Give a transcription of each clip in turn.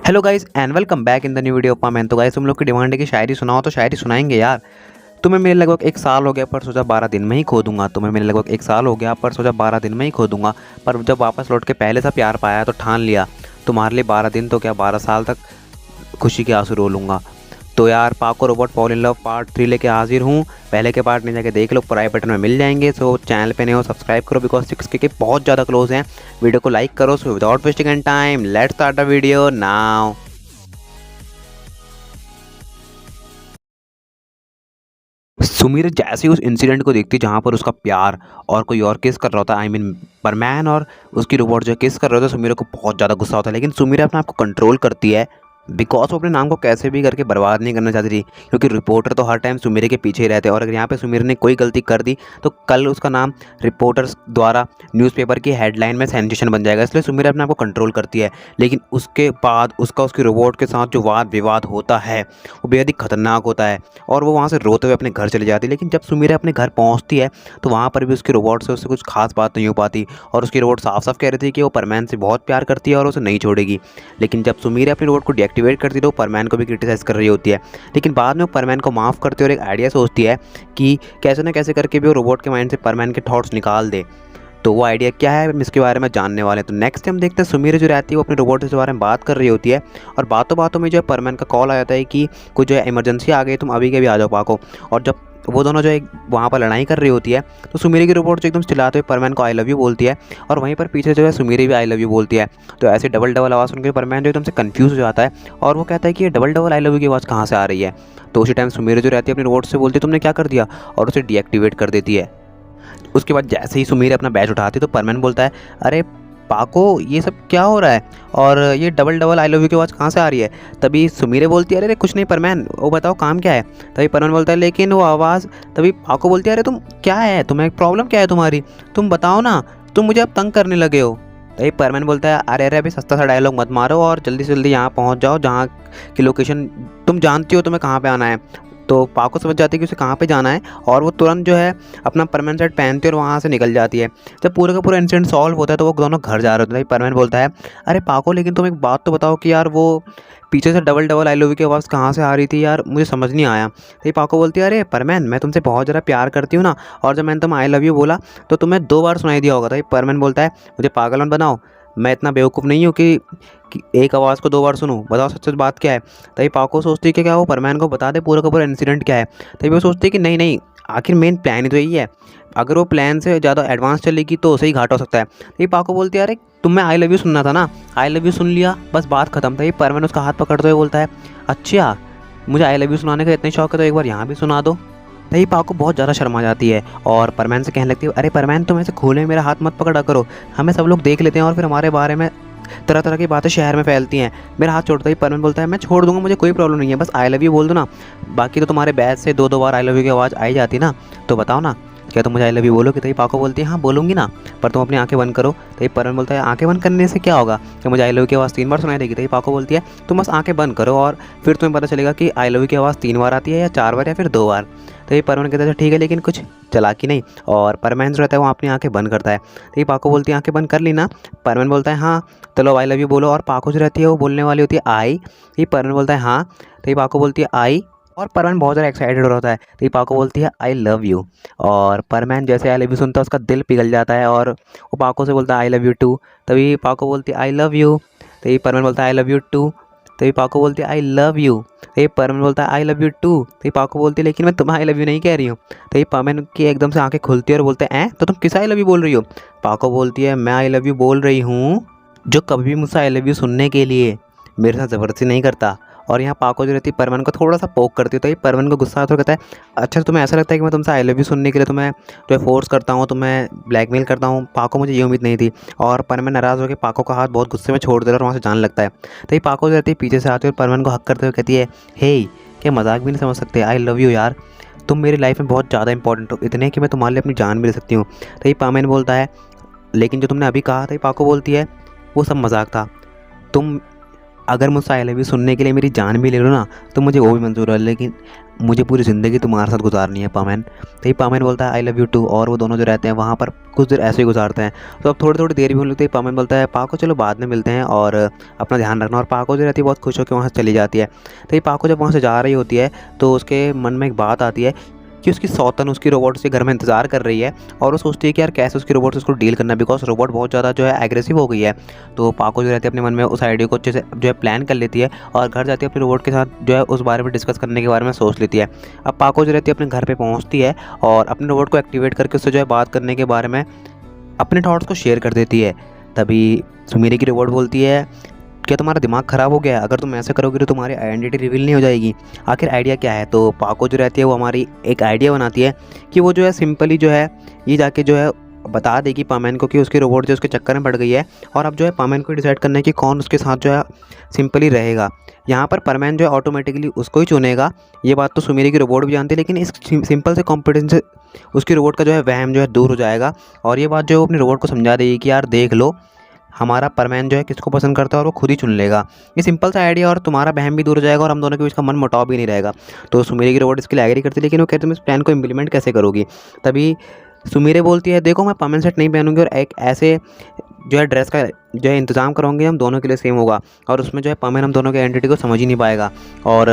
Hello guys and welcome back in the new video of man. तो guys तुम लोग की डिमांड है कि शायरी सुनाओ, तो शायरी सुनाएंगे यार। तुम्हें मेरे लगभग एक साल हो गया पर सोचा 12 दिन में ही खो दूंगा। तुम्हें मेरे लगभग एक साल हो गया पर सोचा 12 दिन में ही खो दूंगा। पर जब वापस लौट के पहले सा प्यार पाया तो ठान लिया तुम्हारे लिए 12 दिन तो क्या 12 साल तक खुशी के आंसू रो लूँगा। तो यार पाको robot fall in love part 3 लेके हाजिर हूँ। पहले के पार्ट नहीं जाके देख लो, प्राइम बटन में मिल जाएंगे। सो चैनल पे नहीं हो सब्सक्राइब करो बिकॉज 6K के बहुत ज़्यादा क्लोज हैं। वीडियो को लाइक करो। So without wasting and time let's start the video now. Sumeer जैसे ही उस इंसिडेंट को देखती जहाँ पर उसका प्यार और कोई और किस कर रहा होता, आई मीन परमैन और उसकी रोबोट जो किस कर रहे होते, सुमीर को बहुत ज़्यादा गुस्सा होता है। लेकिन सुमीर अपने आप को कंट्रोल करती है बिकॉज वो अपने नाम को कैसे भी करके बर्बाद नहीं करना चाहती थी, क्योंकि रिपोर्टर तो हर टाइम सुमीर के पीछे ही रहते हैं। और अगर यहाँ पे सुमीर ने कोई गलती कर दी तो कल उसका नाम रिपोर्टर्स द्वारा न्यूज़पेपर की हेडलाइन में सेंसेशन बन जाएगा। इसलिए सुमीर अपने आप को कंट्रोल करती है। लेकिन उसके बाद उसकी रोबोट के साथ जो वाद विवाद होता है वो बेहद ही खतरनाक होता है और वो वहाँ से रोते हुए अपने घर चली जाती है। लेकिन जब सुमीर अपने घर पहुँचती है तो वहाँ पर भी उसकी रोबोट से उससे कुछ खास बात नहीं हो पाती और उसकी रोबोट साफ साफ कह रही थी कि वो परमैन से बहुत प्यार करती है और उसे नहीं छोड़ेगी। लेकिन जब सुमीर अपनी रोबोट को डीएक्टिवेट करती है तो परमैन को भी क्रिटिसाइज कर रही होती है। लेकिन बाद में वो परमैन को माफ़ करती है और एक आइडिया सोचती है कि कैसे ना कैसे करके भी वो रोबोट के माइंड से परमैन के थॉट्स निकाल दे। तो वो आइडिया क्या है हम इसके बारे में जानने वाले हैं। तो नेक्स्ट टाइम देखते हैं सुमीर जो रहती है वो अपने रोबोट से इस बारे में बात कर रही होती है और बातों बातों में जो है परमैन का कॉल आ जाता है कि कुछ जो है इमरजेंसी आ गई, तुम अभी के भी आ जाओ पाको। और जब वो दोनों जो है वहाँ पर लड़ाई कर रही होती है तो सुमीर की रोबोट जो एकदम चिल्लाते हुए परमैन को आई लव यू बोलती है और वहीं पर पीछे जो है सुमीर भी आई लव यू बोलती है। तो ऐसे डबल डबल आवाज़ सुनकर परमैन जो एकदम से कंफ्यूज हो जाता है और वो कहता है कि ये double double I love you की आवाज़ कहाँ से आ रही है। तो उसी टाइम सुमीर जो रहती है अपनी रोबोट से बोलती है तुमने क्या कर दिया और उसे डीएक्टिवेट कर देती है। उसके बाद जैसे ही सुमीर अपना बैच उठाती तो परमैन बोलता है अरे पाको ये सब क्या हो रहा है और ये double double I love you की आवाज़ कहाँ से आ रही है। तभी सुमीर बोलती है अरे कुछ नहीं परमैन, वो बताओ काम क्या है। तभी परमैन बोलता है लेकिन वो आवाज़। तभी पाको बोलती है अरे तुम क्या है, तुम्हें प्रॉब्लम क्या है तुम्हारी, तुम बताओ ना, तुम मुझे अब तंग करने लगे हो। तभी परमैन बोलता है अरे अरे अभी सस्ता सा डायलॉग मत मारो और जल्दी से जल्दी यहाँ पहुँच जाओ जहाँ की लोकेशन तुम जानती हो तुम्हें कहाँ पर आना है। तो पाको समझ जाती है कि उसे कहाँ पे जाना है और वो तुरंत जो है अपना परमैन सेट पहनती है और वहाँ से निकल जाती है। जब पूरे का पूरा इंसिडेंट सॉल्व होता है तो वो दोनों घर जा रहे होते हैं। परमैन बोलता है अरे पाको लेकिन तुम एक बात तो बताओ कि यार वो पीछे से double double I love you की आवाज़ कहाँ से आ रही थी यार, मुझे समझ नहीं आया। तो पाको बोलती है अरे परमैन मैं तुमसे बहुत ज़्यादा प्यार करती हूँ ना, और जब मैंने तुम आई लव यू बोला तो तुम्हें 2 बार सुनाई दिया होगा। तो परमैन बोलता है मुझे पागल मत बनाओ, मैं इतना बेवकूफ़ नहीं हूँ कि एक आवाज़ को 2 बार सुनूं, बताओ सच सच बात क्या है। तभी पाको सोचती है कि क्या वो परमैन को बता दे पूरा का पूरा इंसिडेंट क्या है। तभी वो सोचती है कि नहीं नहीं, आखिर मेन प्लान ही तो यही है, अगर वो प्लान से ज़्यादा एडवांस चलेगी तो उसे ही घाटा हो सकता है। तभी पाको बोलती है अरे तुम्हें आई लव यू सुनना था ना, आई लव यू सुन लिया बस बात खत्म। तभी परमैन उसका हाथ पकड़ते हुए बोलता है अच्छा मुझे आई लव यू सुनाने का इतना शौक है तो एक बार यहाँ भी सुना दो। तभी पाको बहुत ज़्यादा शर्मा जाती है और परमैन से कहने लगती है अरे परमैन तुम ऐसे खुले में मेरा हाथ मत पकड़ा करो, हमें सब लोग देख लेते हैं और फिर हमारे बारे में तरह तरह की बातें शहर में फैलती हैं। मेरा हाथ छोड़ता ही परमैन बोलता है मैं छोड़ दूंगा, मुझे कोई प्रॉब्लम नहीं है, बस आई लव यू बोल दो ना, बाकी तो तुम्हारे बैच से 2-2 बार आई लव यू की आवाज़ आई जाती ना, तो बताओ ना क्या तुम मुझे आई लव यू बोलोगे। तभी पाको बोलती है हाँ बोलूँगी ना, पर तुम अपनी आंखें बंद करो। तभी परमैन बोलता है आंखें बंद करने से क्या होगा, कि मुझे आई लव यू की आवाज़ 3 बार सुनाई देगी। तभी पाको बोलती है तुम बस आंखें बंद करो और फिर तुम्हें पता चलेगा कि आई लव यू की आवाज़ 3 बार आती है या 4 बार या फिर 2 बार। तभी परमैन कहता है ठीक है लेकिन कुछ चालाकी नहीं, और परमैन जो रहता है वो अपनी आंखें बंद करता है। तभी पाको बोलती है आंखें बंद कर ली ना। परमैन बोलता है हाँ चलो आई लव यू बोलो, और पाको जो रहती है वो बोलने वाली होती है आई। तभी परमैन बोलता है हाँ। तभी पाको बोलती है आई, और परमैन बहुत ज़्यादा एक्साइटेड हो रहा होता है। तभी पाको बोलती है आई लव यू, और परमैन जैसे आई लव यू सुनता है उसका दिल पिघल जाता है और वो पाको से बोलता है आई लव यू टू। तभी पाको बोलती है आई लव यू। तभी परमैन बोलता है आई लव यू टू। तभी पाको बोलती है आई लव यू। तभी परमैन बोलता है आई लव यू टू। तभी पाको बोलती है लेकिन मैं तुम्हें आई लव यू नहीं कह रही हूँ। तभी परमैन की एकदम से आंखें खुलती है और बोलते हैं तो तुम किस आई लव यू बोल रही हो। पाको बोलती है मैं आई लव यू बोल रही हूँ जो कभी भी मुझसे आई लव यू सुनने के लिए मेरे साथ ज़बरदस्ती नहीं करता। और यहाँ पाको जो रहती है परमैन को थोड़ा सा पोक करती है। तो ये परमैन को गुस्सा आता है, कहता है अच्छा तुम्हें ऐसा लगता है कि मैं तुमसे आई लव यू सुनने के लिए तुम्हें जो है फोर्स करता हूँ, तुम्हें ब्लैकमेल करता हूँ। पाको मुझे ये उम्मीद नहीं थी। और परमैन नाराज़ होकर पाको का हाथ बहुत गुस्से में छोड़ देता है और वहाँ से जाने लगता है। तो ये पाको जो रहती है पीछे से आती है और परमैन को हक करते हुए कहती है हे क्या मजाक भी नहीं समझ सकते, आई लव यू यार, तुम मेरी लाइफ में बहुत ज़्यादा इंपॉर्टेंट हो, इतने कि मैं तुम्हारे लिए अपनी जान भी ले सकती हूँ। तो ये परमैन बोलता है लेकिन जो तुमने अभी कहा था, पाको बोलती है वो सब मजाक था, तुम अगर मुझसे आई लव यू सुनने के लिए मेरी जान भी ले लो ना तो मुझे वो भी मंजूर है, लेकिन मुझे पूरी ज़िंदगी तुम्हारे साथ गुजारनी है पामेन। तो ये पामेन बोलता है आई लव यू टू, और वो दोनों जो रहते हैं वहाँ पर कुछ देर ऐसे ही गुजारते हैं। तो अब थोड़ी थोड़ी देर भी होने लगती है। पामेन बोलता है पाको चलो बाद में मिलते हैं और अपना ध्यान रखना, और पाको जो रहती है बहुत खुश होकर वहाँ से चली जाती है। तो ये पाको जब वहाँ से जा रही होती है तो उसके मन में एक बात आती है कि उसकी सौतन उसकी रोबोट उसके घर में इंतज़ार कर रही है, और वो सोचती है कि यार कैसे उसकी रोबोट से उसको डील करना, बिकॉज रोबोट बहुत ज़्यादा जो है एग्रेसिव हो गई है। तो पाको जो रहती है अपने मन में उस आइडिया को अच्छे से जो है प्लान कर लेती है, और घर जाती है अपने रोबोट के साथ जो है उस बारे में डिस्कस करने के बारे में सोच लेती है। अब पाको जो रहती है अपने घर पर पहुँचती है और अपने रोबोट को एक्टिवेट करके उससे जो है बात करने के बारे में अपने थॉट्स को शेयर कर देती है। तभी सुमीरे की रोबोट बोलती है क्या तुम्हारा दिमाग ख़राब हो गया है? अगर तुम ऐसे करोगे तो तुम्हारी आइडेंटिटी रिवील नहीं हो जाएगी। आखिर आइडिया क्या है? तो पाको जो रहती है वो हमारी एक आइडिया बनाती है कि वो जो है सिंपली जो है ये जाके जो है बता देगी पामेन को कि उसकी रोबोट जो उसके चक्कर में पड़ गई है, और अब जो है पामेन को डिसाइड करना है कि कौन उसके साथ जो है सिंपली रहेगा। यहाँ पर परमैन जो है ऑटोमेटिकली उसको ही चुनेगा। ये बात तो सुमीरी की रोबोट भी जानती है, लेकिन इस सिंपल से कॉम्पिटिशन से उसकी रोबोट का जो है वहम जो है दूर हो जाएगा, और ये बात जो है अपनी रोबोट को समझा देगी कि यार देख लो हमारा परमैन जो है किसको पसंद करता है और वो खुद ही चुन लेगा। ये सिंपल सा आइडिया, और तुम्हारा बहम भी दूर हो जाएगा और हम दोनों के बीच का मन मुटाव भी नहीं रहेगा। तो सुमीरे की रोबोट इसके लिए एग्री करती है, लेकिन वो कहते तुम इस प्लान को इम्प्लीमेंट कैसे करोगी? तभी सुमीरे बोलती है देखो मैं परमैन सेट नहीं पहनूंगी और एक ऐसे जो है ड्रेस का जो है इंतज़ाम कराऊंगी हम दोनों के लिए सेम होगा, और उसमें जो है परमैन हम दोनों के आइडेंटिटी को समझ ही नहीं पाएगा। और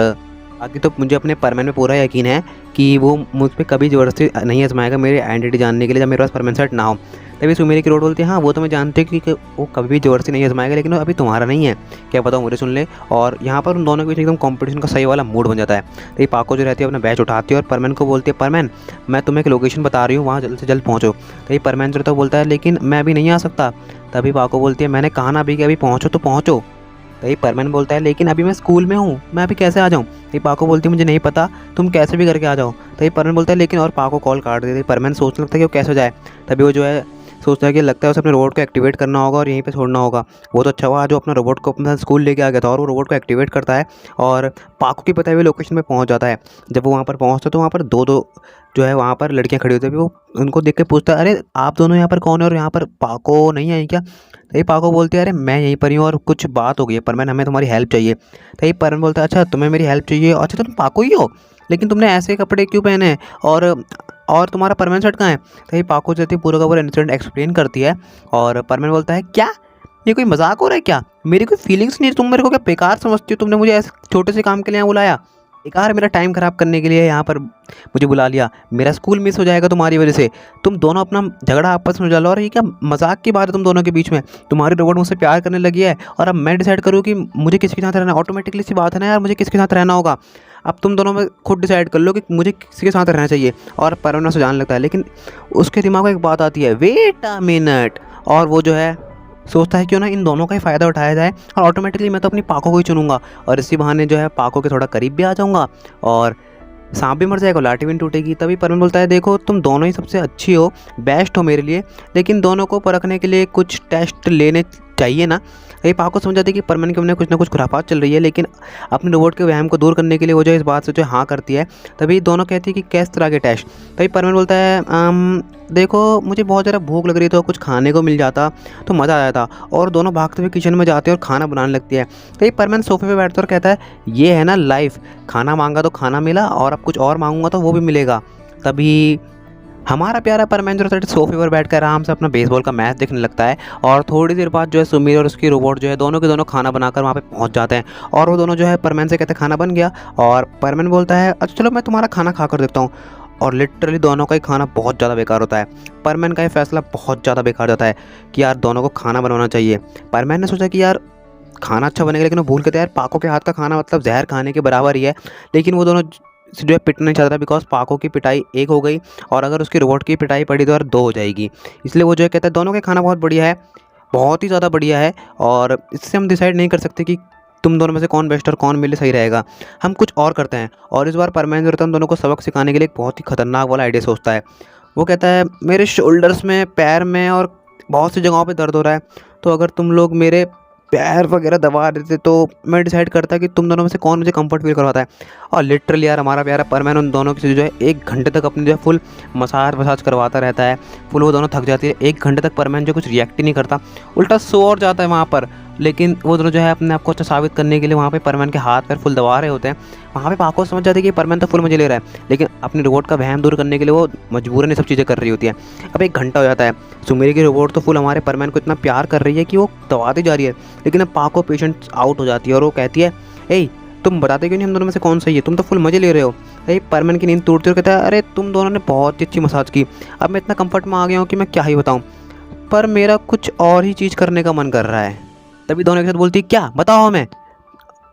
बाकी तो मुझे अपने परमैन में पूरा यकीन है कि वो मुझ पर कभी ज़बरदस्ती नहीं आजमाएगा मेरी आइडेंटिटी जानने के लिए जब मेरे पास परमैन सेट ना हो। तभी सुमीरे की रोड बोलती है हाँ वो तो मैं जानती हूँ कि वो कभी भी ज़बरदस्ती नहीं आजमाएगा, लेकिन वो अभी तुम्हारा नहीं है, क्या पता मुझे सुन ले। और यहाँ पर उन दोनों के बीच एकदम कंपटीशन का सही वाला मूड बन जाता है। तो ये पाको जो रहती है अपना बैच उठाती है और परमैन को बोलती है परमैन मैं तुम्हें एक लोकेशन बता रही हूँ, वहाँ जल्द से जल्द पहुँचो। तो ये परमैन जो रहता है बोलता है लेकिन मैं अभी नहीं आ सकता। तभी पाको बोलती है मैंने कहा ना अभी कि अभी पहुँचो तो पहुँचो। तो ये परमैन बोलता है लेकिन अभी मैं स्कूल में हूँ, मैं अभी कैसे आ जाऊँ? ये पाको बोलती है मुझे नहीं पता, तुम कैसे भी करके आ जाओ। तो ये परमैन बोलता है लेकिन, और पाको कॉल काट देती है। परमैन सोचने लगता है कि वो कैसे जाए। तभी वो जो है सोचता है कि लगता है उसे अपने रोबोट को एक्टिवेट करना होगा और यहीं पे छोड़ना होगा। वो तो अच्छा हुआ जो अपना रोबोट को अपना स्कूल लेके आ गया था, और वो रोबोट को एक्टिवेट करता है और पाको की बताई हुई लोकेशन पे पहुंच जाता है। जब वो वहाँ पर पहुँचता है तो वहाँ पर दो जो है वहाँ पर लड़कियाँ खड़ी होती है। वो उनको देख के पूछता है अरे आप दोनों यहाँ पर कौन है और यहाँ पर पाको नहीं आई क्या? तो ये पाको बोलती है अरे मैं यहीं पर ही हूँ और कुछ बात हो गई है परमैन, हमें तुम्हारी हेल्प चाहिए। तो ये परमैन बोलता है अच्छा तुम्हें मेरी हेल्प चाहिए, अच्छा तुम पाको ही हो, लेकिन तुमने ऐसे कपड़े क्यों पहने हैं और तुम्हारा परमैन सेट कहाँ है? तो ये पाको जाती है पूरा का पूरा इंसिडेंट एक्सप्लेन करती है, और परमैन बोलता है क्या ये कोई मजाक हो रहा है क्या? मेरी कोई फीलिंग्स नहीं, तुम मेरे को क्या बेकार समझती हो? तुमने मुझे ऐसे छोटे से काम के लिए यहाँ बुलाया, बेकार मेरा टाइम ख़राब करने के लिए यहाँ पर मुझे बुला लिया, मेरा स्कूल मिस हो जाएगा तुम्हारी वजह से। तुम दोनों अपना झगड़ा आपस में डालो, और ये क्या मजाक की बात है तुम दोनों के बीच में? तुम्हारी रोबोट मुझसे प्यार करने लगी है और अब मैं डिसाइड करूँ कि मुझे किसके साथ रहना? ऑटोमेटिकली सी बात है ना यार, मुझे किसके साथ रहना होगा। अब तुम दोनों में खुद डिसाइड कर लो कि मुझे किसके साथ रहना चाहिए। और परमैन से जाने लगता है, लेकिन उसके दिमाग में एक बात आती है वेट अ मिनट, और वो जो है सोचता है क्यों ना इन दोनों का ही फ़ायदा उठाया जाए, और ऑटोमेटिकली मैं तो अपनी पाको को ही चुनूंगा, और इसी बहाने जो है पाको के थोड़ा करीब भी आ जाऊंगा और सांप भी मर जाएगा, लाठी भी नहीं टूटेगी। तभी परमैन बोलता है देखो तुम दोनों ही सबसे अच्छी हो, बेस्ट हो मेरे लिए, लेकिन दोनों को परखने के लिए कुछ टेस्ट लेने चाहिए ना। ये पाको समझ जाती है कि परमैन के मन में कुछ ना कुछ खुराफात चल रही है, लेकिन अपने रोबोट के वहम को दूर करने के लिए वो जो इस बात से जो हाँ करती है। तभी दोनों कहती है कि किस तरह के टेस्ट? तभी परमैन बोलता है देखो मुझे बहुत ज़्यादा भूख लग रही तो कुछ खाने को मिल जाता तो मज़ा आ जाता, और दोनों भागते हुए किचन में जाते हैं और खाना बनाने लगती है। तो ये परमैन सोफे पे बैठता और कहता है ये है ना लाइफ, खाना मांगा तो खाना मिला, और अब कुछ और मांगूंगा तो वो भी मिलेगा। तभी हमारा प्यारा परमैन जो है सोफे पर बैठकर आराम से अपना बेसबॉल का मैच देखने लगता है, और थोड़ी देर बाद जो है सुमीर और उसकी रोबोट जो है दोनों के दोनों खाना बनाकर वहाँ पे पहुँच जाते हैं, और वो दोनों जो है परमैन से कहते हैं खाना बन गया, और परमैन बोलता है अच्छा चलो मैं तुम्हारा खाना खा कर देखता हूँ। और लिटरली दोनों का ही खाना बहुत ज़्यादा बेकार होता है। परमैन का ये फैसला बहुत ज़्यादा बेकार जाता है कि यार दोनों को खाना बनाना चाहिए। परमैन ने सोचा कि यार खाना अच्छा बनेगा, लेकिन वो भूल के थे यार पाको के हाथ का खाना मतलब जहर खाने के बराबर ही है। लेकिन वो दोनों जो है पिटना नहीं चाहता, बिकॉज पाको की पिटाई एक हो गई, और अगर उसकी रोबोट की पिटाई पड़ी तो यार दो हो जाएगी। इसलिए वो जो है कहता है दोनों का खाना बहुत बढ़िया है, बहुत ही ज़्यादा बढ़िया है, और इससे हम डिसाइड नहीं कर सकते कि तुम दोनों में से कौन बेस्ट और कौन मेरे लिए सही रहेगा, हम कुछ और करते हैं। और इस बार परमैन जो रहता है उन दोनों को सबक सिखाने के लिए एक बहुत ही खतरनाक वाला आइडिया सोचता है। वो कहता है मेरे शोल्डर्स में, पैर में और बहुत सी जगहों पे दर्द हो रहा है, तो अगर तुम लोग मेरे पैर वगैरह दबा देते तो मैं डिसाइड करता कि तुम दोनों में से कौन मुझे कंफर्ट फील करवाता है। और लिटरली यार हमारा प्यारा परमैन उन दोनों की जो है 1 घंटे तक अपनी जो है फुल मसाज करवाता रहता है। फुल वो दोनों थक जाती है। 1 घंटे तक परमैन जो कुछ रिएक्ट ही नहीं करता, उल्टा सो और जाता है वहाँ पर। लेकिन वो दोनों जो है अपने आप को अच्छा साबित करने के लिए वहाँ पे परमैन के हाथ पैर फुल दबा रहे होते हैं। वहाँ पे पाको समझ जाती है कि परमैन तो फुल मजे ले रहा है, लेकिन अपने रोबोट का वहम दूर करने के लिए वो मजबूरन ये सब चीज़ें कर रही होती है। अब 1 घंटा हो जाता है, सुमेरी की रोबोट तो फुल हमारे परमैन को इतना प्यार कर रही है कि वो दबाती जा रही है, लेकिन अब पाको पेशेंट आउट हो जाती है और वो कहती है, ए तुम बताते क्यों नहीं हम दोनों में से कौन सही है, तुम तो फुल मजे ले रहे हो। अरे परमैन की नींद टूटती और कहता है, अरे तुम दोनों ने बहुत ही अच्छी मसाज की, अब मैं इतना कंफर्ट में आ गया हूँ कि मैं क्या ही बताऊँ, पर मेरा कुछ और ही चीज़ करने का मन कर रहा है। तभी दोनों एक साथ बोलती है, क्या बताओ हमें,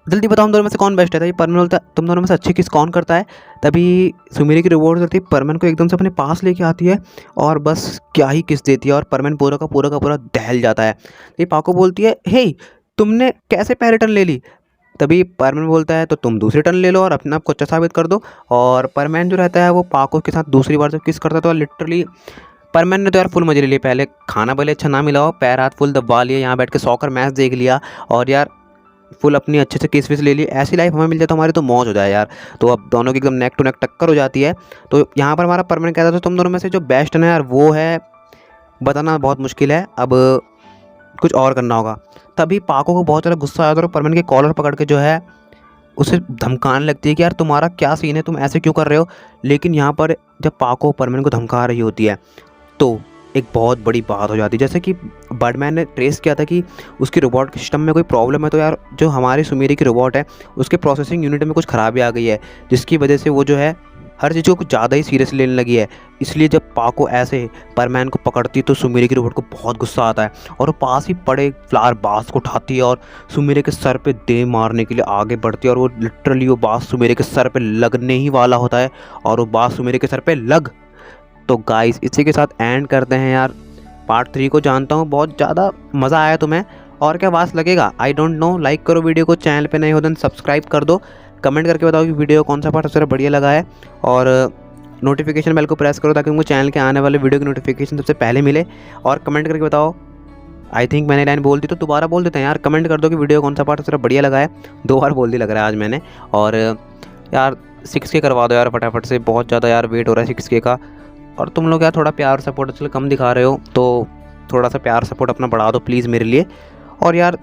जल्दी बताओ हम दोनों में से कौन बेस्ट है। तभी परमैन बोलता है, तुम दोनों में से अच्छी किस कौन करता है। तभी सुमेरी की रिवॉर्ड करती है, परमैन को एकदम से अपने पास लेके आती है और बस क्या ही किस देती है और परमैन पूरा का पूरा दहल जाता है। ये पाको बोलती है, हे तुमने कैसे पहले टर्न ले ली। तभी परमैन बोलता है, तो तुम दूसरी टर्न ले लो और अपने आप को अच्छा साबित कर दो। और परमैन जो रहता है वो पाको के साथ दूसरी बार जब किस करता है तो लिटरली परमैन ने तो यार फुल मजे ले लिए। पहले खाना भले अच्छा ना मिला हो, पैर हाथ फुल दबा लिए, यहाँ बैठ के सॉकर मैच देख लिया और यार फुल अपनी अच्छे से किस विस ले ली। ऐसी लाइफ हमें मिल जाए तो हमारी तो मौज हो जाए यार। तो अब दोनों की एकदम नेक टू नेक टक्कर हो जाती है। तो यहाँ पर हमारा परमैन कहता था, तुम दोनों में से जो बेस्ट है ना यार वो है, बताना बहुत मुश्किल है, अब कुछ और करना होगा। तभी पाको को बहुत ज़्यादा गुस्सा आता है और परमैन के कॉलर पकड़ के जो है उसे धमकाने लगती है कि यार तुम्हारा क्या सीन है, तुम ऐसे क्यों कर रहे हो। लेकिन यहाँ पर जब पाको परमैन को धमका रही होती है तो एक बहुत बड़ी बात हो जाती है। जैसे कि बर्डमैन ने ट्रेस किया था कि उसकी रोबोट के सिस्टम में कोई प्रॉब्लम है, तो यार जो हमारी सुमेरी की रोबोट है उसके प्रोसेसिंग यूनिट में कुछ खराबी आ गई है, जिसकी वजह से वो जो है हर चीज़ को कुछ ज़्यादा ही सीरियस लेने लगी है। इसलिए जब पाको ऐसे परमैन को पकड़ती है तो सुमेरी की रोबोट को बहुत गुस्सा आता है और वो पास ही पड़े फ्लावर बास को उठाती है और सुमेरी के सर पे दे मारने के लिए आगे बढ़ती है और वो लिटरली वो बास सुमेरी के सर पे लगने ही वाला होता है और वो बास सुमेरी के सर पे लग। तो गाइस इसी के साथ एंड करते हैं यार पार्ट 3 को। जानता हूँ बहुत ज़्यादा मज़ा आया तुम्हें, और क्या वास लगेगा आई डोंट नो। लाइक करो वीडियो को, चैनल पे नए हो तो सब्सक्राइब कर दो, कमेंट करके बताओ कि वीडियो कौन सा पार्ट सबसे बढ़िया लगा है, और नोटिफिकेशन बेल को प्रेस करो ताकि उनको चैनल के आने वाले वीडियो की नोटिफिकेशन सबसे पहले मिले। और कमेंट करके बताओ, आई थिंक मैंने लाइन बोल दी तो दोबारा बोल देते हैं यार, कमेंट कर दो कि वीडियो कौन सा पार्ट सबसे बढ़िया लगा है। 2 बार बोल दी लग रहा है आज मैंने। और यार 6K करवा दो यार फटाफट से, बहुत ज़्यादा यार वेट हो रहा है 6K का। और तुम लोग यार थोड़ा प्यार सपोर्ट चलो कम दिखा रहे हो, तो थोड़ा सा प्यार सपोर्ट अपना बढ़ा दो प्लीज़ मेरे लिए। और यार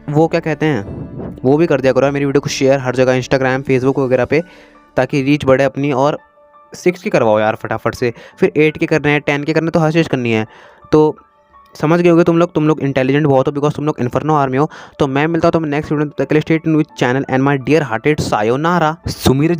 वो क्या कहते हैं, वो भी कर दिया करो मेरी वीडियो को शेयर हर जगह, इंस्टाग्राम फेसबुक वगैरह पे, ताकि रीच बढ़े अपनी। और 6K करवाओ यार फटाफट से, फिर 8K करना है, 10K करना है, तो हर चीज़ करनी है। तो समझ गए होगे तुम लोग इंटेलिजेंट बहुत हो बिकॉज तुम लोग इन्फर्नो आर्मी हो। तो मैं मिलता हूँ तुम्हें नेक्स्ट वीडियो में, तक के लिए stay tuned with channel and my dear hearted sayonara. Sumeer